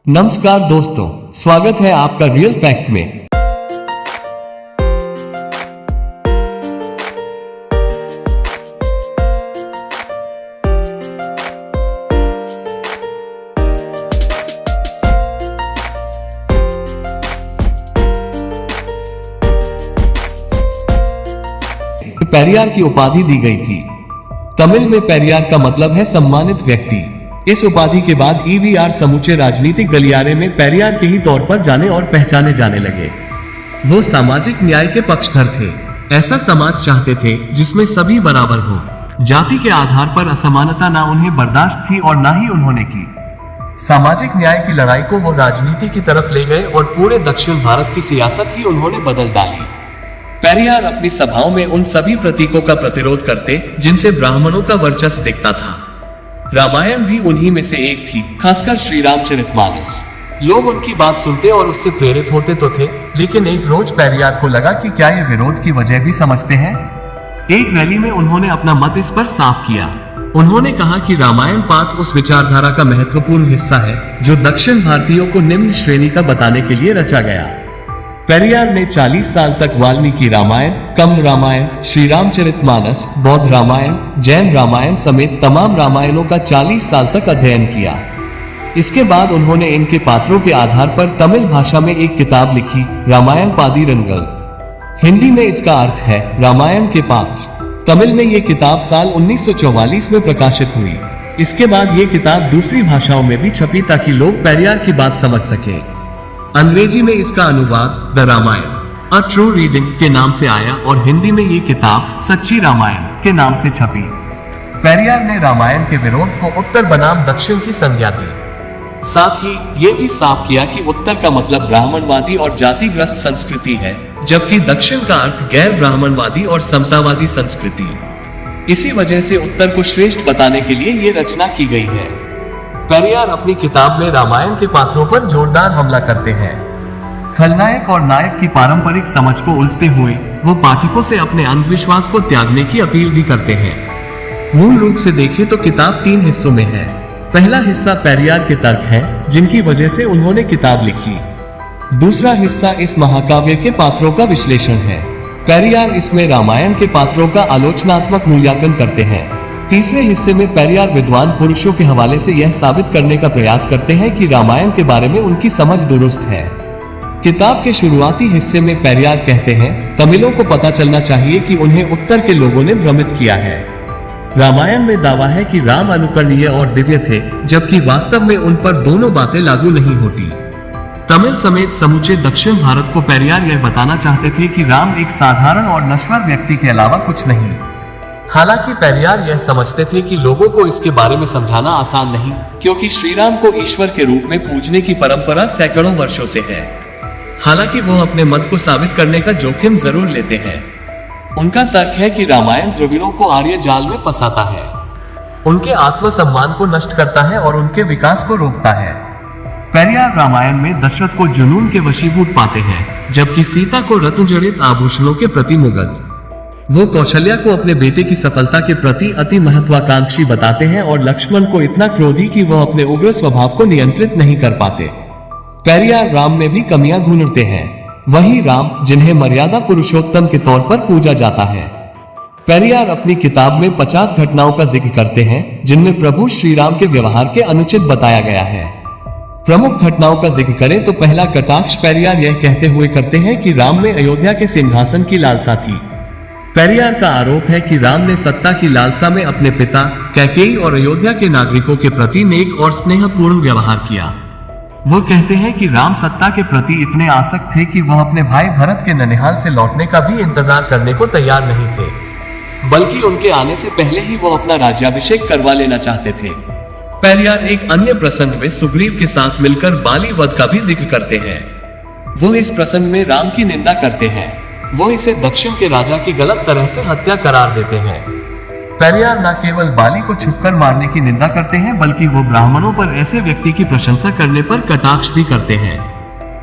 नमस्कार दोस्तों, स्वागत है आपका रियल फैक्ट में। पेरियार की उपाधि दी गई थी। तमिल में पेरियार का मतलब है सम्मानित व्यक्ति। इस उपाधि के बाद ईवीआर समूचे राजनीतिक गलियारे में पेरियार के ही तौर पर जाने और पहचाने जाने लगे। वो सामाजिक न्याय के पक्षधर थे। ऐसा समाज चाहते थे जिसमें सभी बराबर हो। जाति के आधार पर असमानता ना उन्हें बर्दाश्त थी और ना ही उन्होंने की। सामाजिक न्याय की लड़ाई को वो राजनीति की तरफ ले गए और पूरे दक्षिण भारत की सियासत ही उन्होंने बदल डाली। पेरियार अपनी सभाओं में उन सभी प्रतीकों का प्रतिरोध करते जिनसे ब्राह्मणों का वर्चस्व दिखता था। रामायण भी उन्हीं में से एक थी, खासकर श्री रामचरितमानस। लोग उनकी बात सुनते और उससे प्रेरित होते तो थे, लेकिन एक रोज पेरियार को लगा कि क्या ये विरोध की वजह भी समझते हैं। एक रैली में उन्होंने अपना मत इस पर साफ किया। उन्होंने कहा कि रामायण पाठ उस विचारधारा का महत्वपूर्ण हिस्सा है जो दक्षिण भारतीयों को निम्न श्रेणी का बताने के लिए रचा गया। पेरियार ने 40 साल तक वाल्मीकि रामायण, कंब रामायण, श्री रामचरितमानस, बौद्ध रामायण, जैन रामायण समेत तमाम रामायणों का 40 साल तक अध्ययन किया। इसके बाद उन्होंने इनके पात्रों के आधार पर तमिल भाषा में एक किताब लिखी, रामायण पादीरंगल। हिंदी में इसका अर्थ है रामायण के पात्र। तमिल में ये किताब साल 1944 में प्रकाशित हुई। इसके बाद ये किताब दूसरी भाषाओं में भी छपी ताकि लोग पेरियार की बात समझ सके। अंग्रेजी में इसका अनुवाद the Ramayana a true reading के नाम से आया और हिंदी में ये किताब सच्ची रामायण के नाम से छपी। पेरियार ने रामायण के विरोध को उत्तर बनाम दक्षिण की संज्ञा दी। साथ ही ये भी साफ किया कि उत्तर का मतलब ब्राह्मणवादी और जातिग्रस्त संस्कृति है, जबकि दक्षिण का अर्थ गैर ब्राह्मणवादी और समतावादी संस्कृति। इसी वजह से उत्तर को श्रेष्ठ बताने के लिए ये रचना की गई है। पेरियार अपनी किताब में रामायण के पात्रों पर जोरदार हमला करते हैं। खलनायक और नायक की पारंपरिक समझ को उलझते हुए वो पाठकों से अपने अंधविश्वास को त्यागने की अपील भी करते हैं। मूल रूप से देखें तो किताब 3 हिस्सों में है। पहला हिस्सा पेरियार के तर्क है जिनकी वजह से उन्होंने किताब लिखी। दूसरा हिस्सा इस महाकाव्य के पात्रों का विश्लेषण है। पेरियार इसमें रामायण के पात्रों का आलोचनात्मक मूल्यांकन करते हैं। तीसरे हिस्से में पेरियार विद्वान पुरुषों के हवाले से यह साबित करने का प्रयास करते हैं कि रामायण के बारे में उनकी समझ दुरुस्त है। किताब के शुरुआती हिस्से में पेरियार कहते हैं, तमिलों को पता चलना चाहिए कि उन्हें उत्तर के लोगों ने भ्रमित किया है। रामायण में दावा है कि राम अनुकरणीय और दिव्य थे, जबकि वास्तव में उन पर दोनों बातें लागू नहीं होती। तमिल समेत समूचे दक्षिण भारत को पेरियार यह बताना चाहते थे कि राम एक साधारण और नश्वर व्यक्ति के अलावा कुछ नहीं। हालांकि पेरियार यह समझते थे कि लोगों को इसके बारे में समझाना आसान नहीं, क्योंकि श्री राम को ईश्वर के रूप में पूजने की परंपरा सैकड़ों वर्षों से है। हालांकि वो अपने मत को साबित करने का जोखिम जरूर लेते हैं। उनका तर्क है कि रामायण द्रविड़ों को आर्य जाल में फंसाता है, उनके आत्मसम्मान को नष्ट करता है और उनके विकास को रोकता है। पेरियार रामायण में दशरथ को जुनून के वशीभूत पाते हैं, जबकि सीता को रत्नजड़ित आभूषणों के प्रति मुग्ध। वो कौशल्या को अपने बेटे की सफलता के प्रति अति महत्वाकांक्षी बताते हैं और लक्ष्मण को इतना क्रोधी कि वह अपने उग्र स्वभाव को नियंत्रित नहीं कर पाते। पेरियार राम में भी कमियां ढूंढते हैं, वही राम जिन्हें मर्यादा पुरुषोत्तम के तौर पर पूजा जाता है। पेरियार अपनी किताब में 50 घटनाओं का जिक्र करते हैं जिनमें प्रभु श्री राम के व्यवहार के अनुचित बताया गया है। प्रमुख घटनाओं का जिक्र करें तो पहला कटाक्ष पेरियार यह कहते हुए करते हैं कि राम में अयोध्या के सिंहासन की लालसा थी। पेरियार का आरोप है कि राम ने सत्ता की लालसा में अपने पिता कैकेयी और अयोध्या के नागरिकों के प्रति नेक और स्नेहपूर्ण व्यवहार किया। वो कहते हैं कि राम सत्ता के प्रति इतने आसक्त थे कि वह अपने भाई भरत के ननिहाल से लौटने का भी इंतजार करने को तैयार नहीं थे, बल्कि उनके आने से पहले ही वो अपना राज्याभिषेक करवा लेना चाहते थे। पेरियार एक अन्य प्रसंग में सुग्रीव के साथ मिलकर बाली वध का भी जिक्र करते हैं। वो इस प्रसंग में राम की निंदा करते हैं। वो इसे दक्षिण के राजा की गलत तरह से हत्या करार देते हैं। पेरियार न केवल बाली को छुपकर मारने की निंदा करते हैं, बल्कि वो ब्राह्मणों पर ऐसे व्यक्ति की प्रशंसा करने पर कटाक्ष भी करते हैं।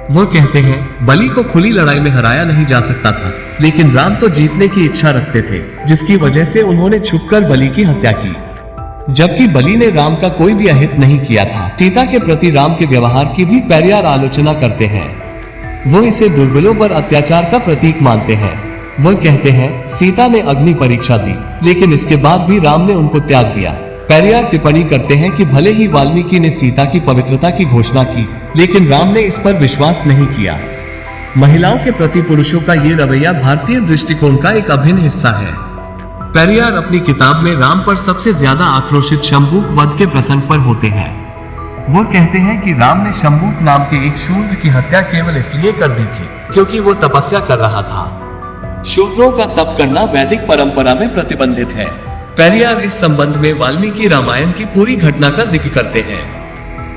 वो कहते हैं, बलि को खुली लड़ाई में हराया नहीं जा सकता था, लेकिन राम तो जीतने की इच्छा रखते थे, जिसकी वजह से उन्होंने छुपकर बलि की हत्या की। जबकि बलि ने राम का कोई भी अहित नहीं किया था। सीता के प्रति राम के व्यवहार की भी पेरियार आलोचना करते हैं। वो इसे दुर्बलों पर अत्याचार का प्रतीक मानते हैं। वह कहते हैं सीता ने अग्नि परीक्षा दी, लेकिन इसके बाद भी राम ने उनको त्याग दिया। पेरियार टिप्पणी करते हैं कि भले ही वाल्मीकि ने सीता की पवित्रता की घोषणा की, लेकिन राम ने इस पर विश्वास नहीं किया। महिलाओं के प्रति पुरुषों का ये रवैया भारतीय दृष्टिकोण का एक अभिन्न हिस्सा है। पेरियार अपनी किताब में राम पर सबसे ज्यादा आक्रोशित शंबुक वध के प्रसंग पर होते हैं। वो कहते हैं कि राम ने शंबुक नाम के एक शूद्र की हत्या केवल इसलिए कर दी थी क्योंकि वो तपस्या कर रहा था। शूद्रों का तप करना वैदिक परंपरा में प्रतिबंधित है। पेरियार इस संबंध में वाल्मीकि रामायण की पूरी घटना का जिक्र करते हैं।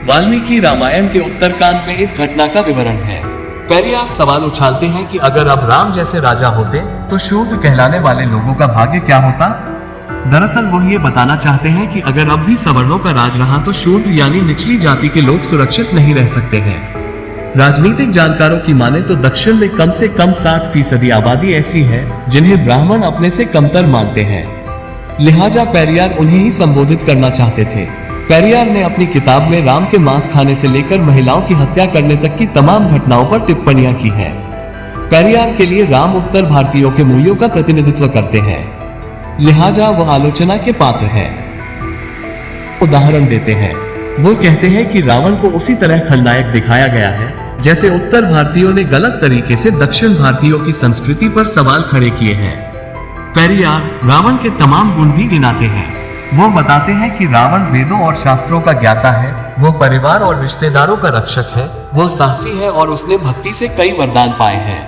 वाल्मीकि रामायण के उत्तरकांड में इस घटना का विवरण है। पेरियार सवाल उछालते हैं कि अगर अब राम जैसे राजा होते तो शूद्र कहलाने वाले लोगों का भाग्य क्या होता। दरअसल वो ये बताना चाहते हैं कि अगर अब भी सवर्णों का राज रहा तो शूद्र यानी निचली जाति के लोग सुरक्षित नहीं रह सकते हैं। राजनीतिक जानकारों की माने तो दक्षिण में कम से कम 60% आबादी ऐसी है जिन्हें ब्राह्मण अपने से कमतर मानते हैं। लिहाजा पेरियार उन्हें ही संबोधित करना चाहते थे। पेरियार ने अपनी किताब में राम के मांस खाने से लेकर महिलाओं की हत्या करने तक की तमाम घटनाओं पर टिप्पणियां की हैं। पेरियार के लिए राम उत्तर भारतीयों के मूल्यों का प्रतिनिधित्व करते हैं, लिहाजा वह आलोचना के पात्र हैं। उदाहरण देते हैं, वो कहते हैं कि रावण को उसी तरह खलनायक दिखाया गया है जैसे उत्तर भारतीयों ने गलत तरीके से दक्षिण भारतीयों की संस्कृति पर सवाल खड़े किए हैं। पेरियार रावण के तमाम गुण भी गिनाते हैं। वो बताते हैं कि रावण वेदों और शास्त्रों का ज्ञाता है, वो परिवार और रिश्तेदारों का रक्षक है, वो साहसी है और उसने भक्ति से कई वरदान पाए हैं।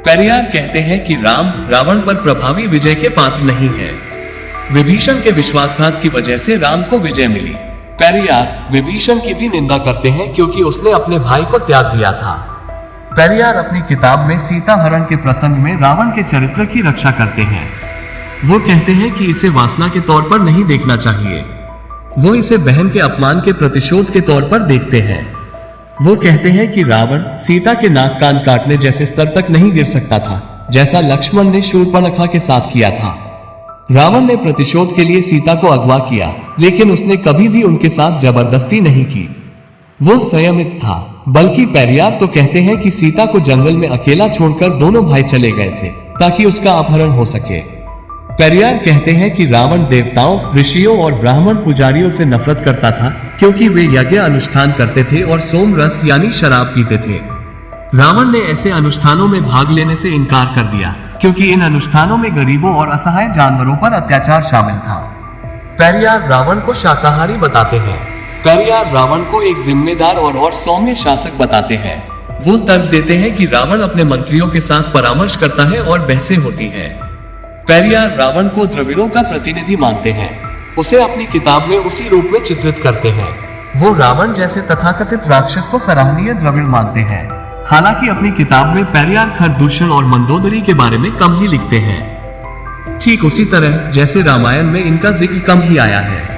पेरियार कहते हैं कि राम रावण पर प्रभावी विजय के पात्र नहीं है। विभीषण के विश्वासघात की वजह से राम को विजय मिली। पेरियार विभीषण की भी निंदा करते हैं क्योंकि उसने अपने भाई को त्याग दिया था। पेरियार अपनी किताब में सीता हरण के प्रसंग में रावण के चरित्र की रक्षा करते हैं। वो कहते हैं कि इसे वासना के तौर पर नहीं देखना चाहिए, वो इसे बहन के अपमान के प्रतिशोध के तौर पर देखते हैं। वो कहते हैं कि रावण सीता के नाक कान काटने जैसे स्तर तक नहीं गिर सकता था जैसा लक्ष्मण ने शूर्पणखा के साथ किया था। रावण ने प्रतिशोध के लिए सीता को अगवा किया, लेकिन उसने कभी भी उनके साथ जबरदस्ती नहीं की। वो संयमित था। बल्कि पेरियार तो कहते हैं कि सीता को जंगल में अकेला छोड़कर दोनों भाई चले गए थे ताकि उसका अपहरण हो सके। पेरियार कहते हैं कि रावण देवताओं, ऋषियों और ब्राह्मण पुजारियों से नफरत करता था क्योंकि वे यज्ञ अनुष्ठान करते थे और सोम रस यानी शराब पीते थे। रावण ने ऐसे अनुष्ठानों में भाग लेने से इनकार कर दिया क्योंकि इन अनुष्ठानों में गरीबों और असहाय जानवरों पर अत्याचार शामिल था। पेरियार रावण को शाकाहारी बताते हैं। पेरियार रावण को एक जिम्मेदार और सौम्य शासक बताते हैं। वो तर्क देते हैं कि रावण अपने मंत्रियों के साथ परामर्श करता है और बहसें होती हैं। पेरियार रावण को द्रविड़ों का प्रतिनिधि मानते हैं। उसे अपनी किताब में उसी रूप में चित्रित करते हैं। वो रावण जैसे तथाकथित राक्षस को सराहनीय द्रविड़ मानते हैं। हालांकि अपनी किताब में पेरियार खरदूषण और मंदोदरी के बारे में कम ही लिखते हैं, ठीक उसी तरह जैसे रामायण में इनका जिक्र कम ही आया है।